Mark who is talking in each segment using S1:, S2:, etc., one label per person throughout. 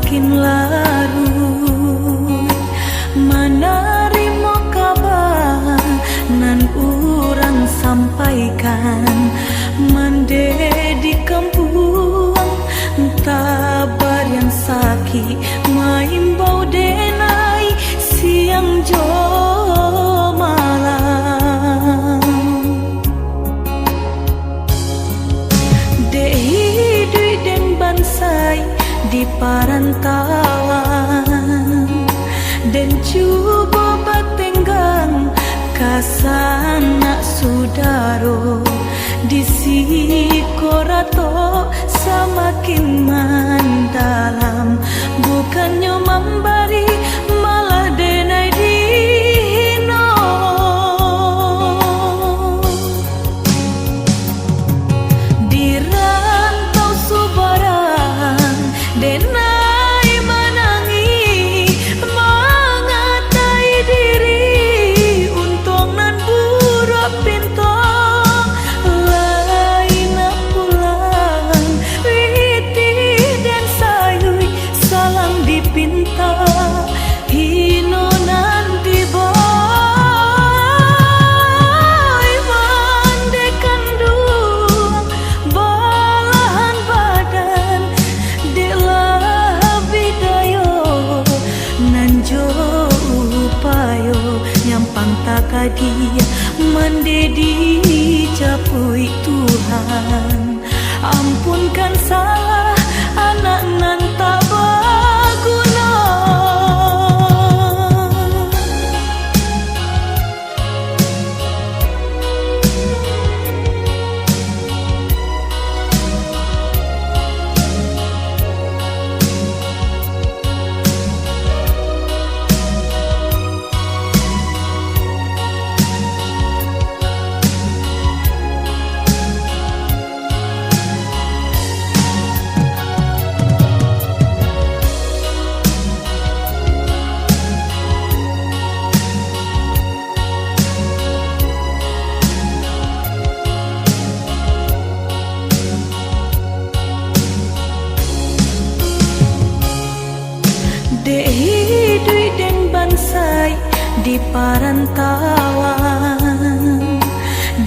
S1: semakin larut. Menerima kabar nan urang sampaikan, mande di kampung tabar yang sakit maimbau denai siang jo malam. Dehi dui den bansai di parantauan, dan cuba batenggang kasana sudaro di sikorato semakin mendalam. Bukannya memberi malah denai dino. Di rantau subaran denai menangi mengatai diri untung nan buruk pintu lain pulang witi dan sayui salang dipinta hino nan diboy mandekan dua balahan badan delah bidayo nanjo upayo nyampang takadia mendedi capui Tuhan. Ampunkan salah anak nan tak berguna. Dehi dui den bansai di parantauan,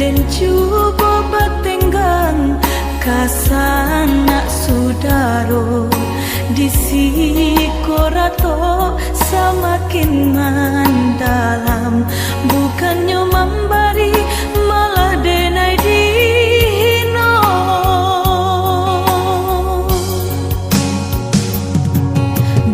S1: dan cuba batenggang kasana sudaro di sikorato semakin mendalam. Bukannya memberi malah denai dino.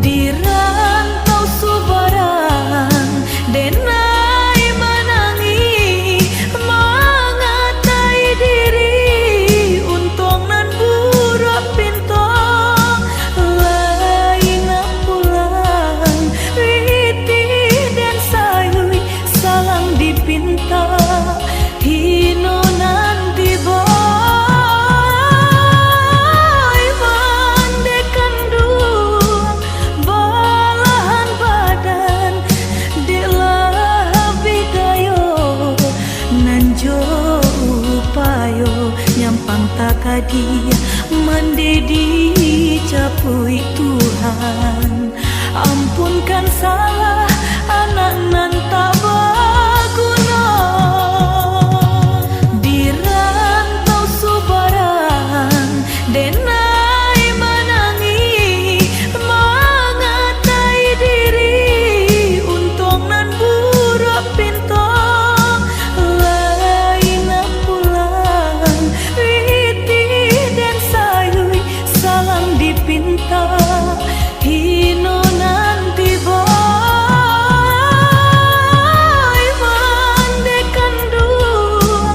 S1: Di rantau subaran denai menangi mengatai diri untung nan buruk pintu lain pulang witi dan sayui salang dipinta hino nan diboy mandekan dua balahan badan delah bidayo nanjo upayo nyampang takadia mendedi capui Tuhan. Ampunkan salah anak nan tak berguna. Di rantau subaran denai menangi mengatai diri untung nan buruk pintu lain pulang witi dan sayui salang dipinta hino nan diboy mandekan dua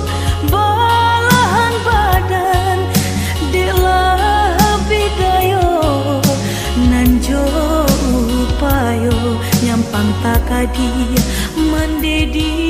S1: balahan badan delah bidayo nanjo upayo nyampang takadia mendedi